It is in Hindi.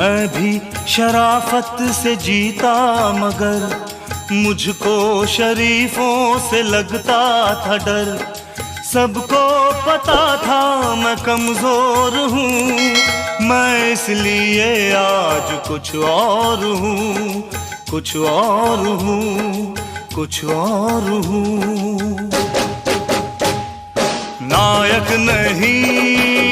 मैं भी शराफत से जीता मगर मुझको शरीफों से लगता था डर। सबको पता था मैं कमजोर हूँ, मैं इसलिए आज कुछ और हूँ, कुछ और हूँ, कुछ और हूँ। नायक नहीं